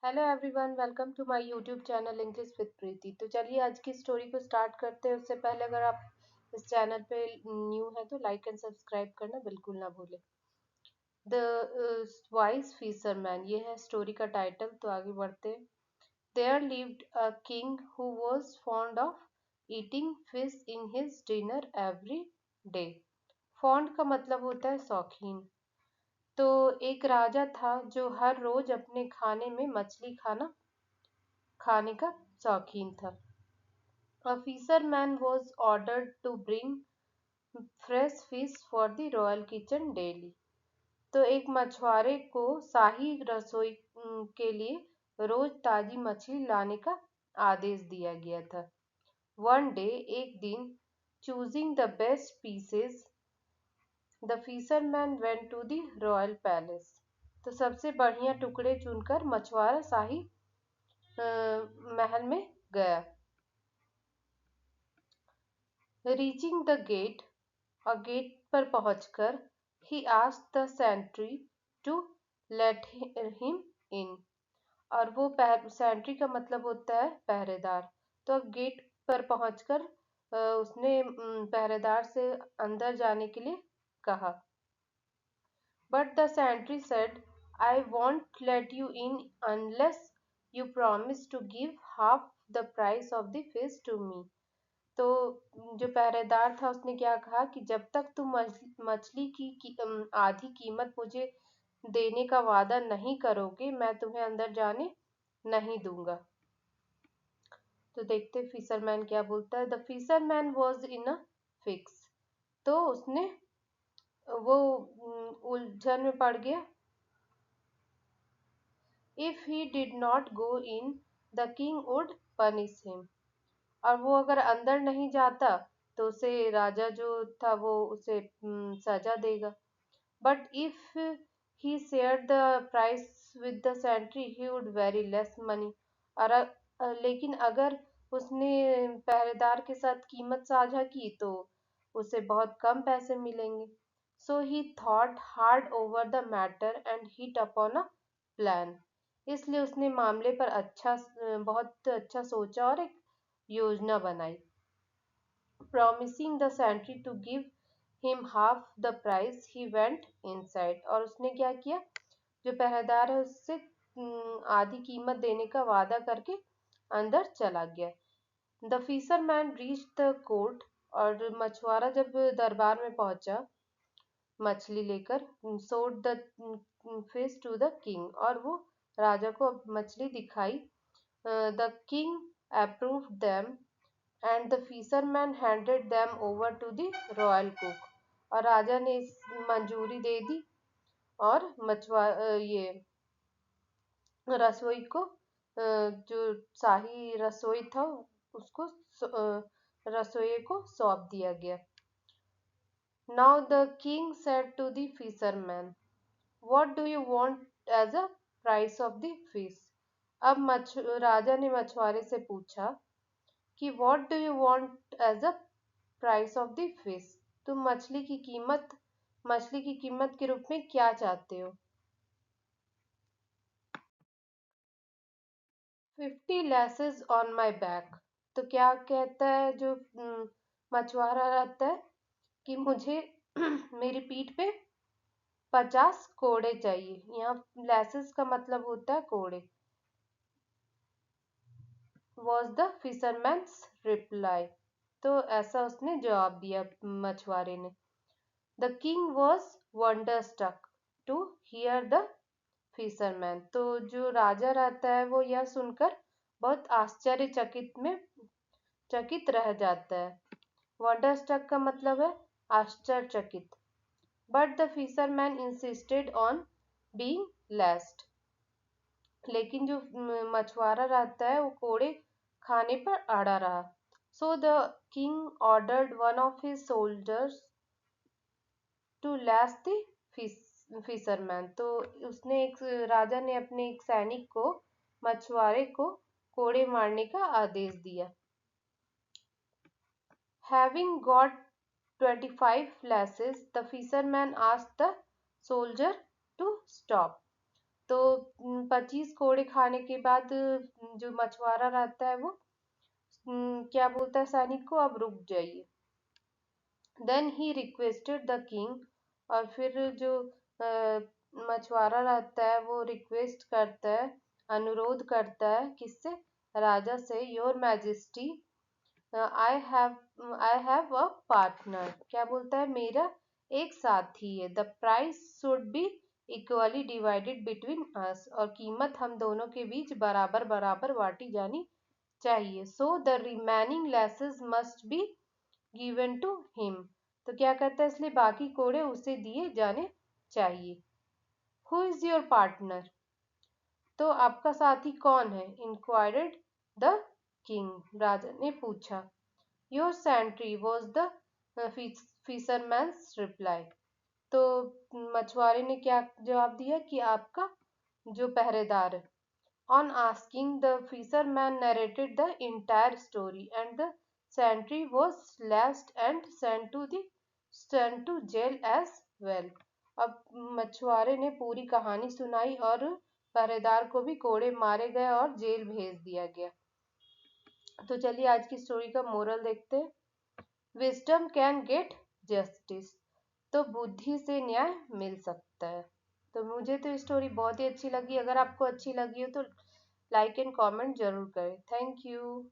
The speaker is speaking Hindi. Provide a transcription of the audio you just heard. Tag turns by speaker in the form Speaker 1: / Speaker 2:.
Speaker 1: Hello everyone, welcome to my YouTube channel English with Preeti. तो चलिए आज की स्टोरी को स्टार्ट करते हैं। उससे पहले अगर आप इस चैनल पे न्यू है तो लाइक एंड सब्सक्राइब करना बिल्कुल ना भूलें। द वाइज फिशरमैन, ये है स्टोरी का टाइटल। तो आगे बढ़ते हैं। There lived a king who was fond of eating fish in his dinner every day. Fond का मतलब होता है शौकीन। तो एक राजा था जो हर रोज अपने खाने में मछली खाने का शौकीन था। A fisherman was ordered to bring fresh fish for the royal kitchen daily. तो एक मछुआरे को शाही रसोई के लिए रोज ताजी मछली लाने का आदेश दिया गया था। वन डे, एक दिन, choosing the best pieces, the fisherman went to the royal palace. तो सबसे बढ़िया टुकड़े चुनकर मछुआरा शाही महल में गया। रीचिंग द गेट, और गेट पर पहुंचकर he asked the sentry to let him in. और वो सेंट्री का मतलब होता है पहरेदार। तो गेट पर पहुंचकर उसने पहरेदार से अंदर जाने के लिए कहा। But the sentry said, I won't let you in unless you promise to give half the price of the fish to me. तो जो पहरेदार था उसने क्या कहा कि जब तक तुम मछली की आधी कीमत मुझे देने का वादा नहीं करोगे, मैं तुम्हें अंदर जाने नहीं दूंगा। तो देखते फिशरमैन क्या बोलता है। The fisherman was in a fix. तो उसने वो उलझन में पड़ गया। If he did not go in, the king would punish him. और वो अगर अंदर नहीं जाता तो उसे राजा जो था वो उसे सजा देगा। But if he share the price with the sentry he would very less money. और लेकिन अगर उसने पहरेदार के साथ कीमत साझा की तो उसे बहुत कम पैसे मिलेंगे। So he thought hard over the matter and hit upon a plan. इसलिए उसने मामले पर बहुत अच्छा सोचा और एक योजना बनाई। Promising the sentry to give him half the price, he went inside. और उसने क्या किया, जो पहरेदार है उससे आधी कीमत देने का वादा करके अंदर चला गया। The fisherman reach the court, और मछुआरा जब दरबार में पहुंचा मछली लेकर, sold the fish to the king, और वो राजा को मछली दिखाई। The king approved them and the fisherman handed them over to the royal cook. और राजा ने इस मंजूरी दे दी और ये रसोई को जो शाही रसोई था उसको रसोई को सौंप दिया गया। Now the king said to the fisherman, what do you want as a price of the fish. अब राजा ने मछुआरे से पूछा कि what do you want as a price of the fish. तुम मछली की कीमत के रूप में क्या चाहते हो। 50 लैसेस ऑन माई बैक। तो क्या कहता है जो मछुआरा रहता है कि मुझे मेरी पीठ पे 50 कोड़े चाहिए। यहाँ लैसेस का मतलब होता है कोड़े। Was the fisherman's reply. तो ऐसा उसने जवाब दिया मछुआरे ने। The king was wonder stuck to hear the fisherman. तो जो राजा रहता है वो यह सुनकर बहुत चकित रह जाता है। वंडर स्टक का मतलब है आश्चर्यचकित। But the fisherman insisted on being लेस्ड। लेकिन जो मछुआरा रहता है वो कोड़े खाने पर अड़ा रहा। So the king ordered one of his soldiers to lash the fisherman. तो राजा ने अपने एक सैनिक को मछुआरे को कोड़े मारने का आदेश दिया। Having got 25 lashes, the fisherman asked the soldier to stop. तो 25 कोड़े खाने के बाद जो मछुआरा रहता है वो क्या बोलता है सैनिक को, अब रुक जाइए। Then he requested the king, और फिर जो मछुआरा रहता है वो रिक्वेस्ट करता है, अनुरोध करता है किससे, राजा से, your majesty I have a partner, क्या बोलता है, मेरा एक साथी है, the price should be equally divided between us, और कीमत हम दोनों के बीच बराबर बराबर बांटी जानी चाहिए, so the remaining laces must be given to him, तो क्या कहता है, इसलिए बाकी कोड़े उसे दिए जाने चाहिए। हु इज योर पार्टनर, तो आपका साथी कौन है, इंक्वायर्ड द किंग, राजा ने पूछा। Your sentry was the fisherman's reply, तो मछुआरे ने क्या जवाब दिया कि आपका जो पहरेदार है। On asking, the fisherman narrated the entire story, and the sentry was slashed and sent to jail as well. अब मछुआरे ने पूरी कहानी सुनाई और पहरेदार को भी कोड़े मारे गए और जेल भेज दिया गया। तो चलिए आज की स्टोरी का मोरल देखते हैं। विजडम कैन गेट जस्टिस, तो बुद्धि से न्याय मिल सकता है। तो मुझे तो स्टोरी बहुत ही अच्छी लगी, अगर आपको अच्छी लगी हो तो लाइक एंड कमेंट जरूर करें। Thank you.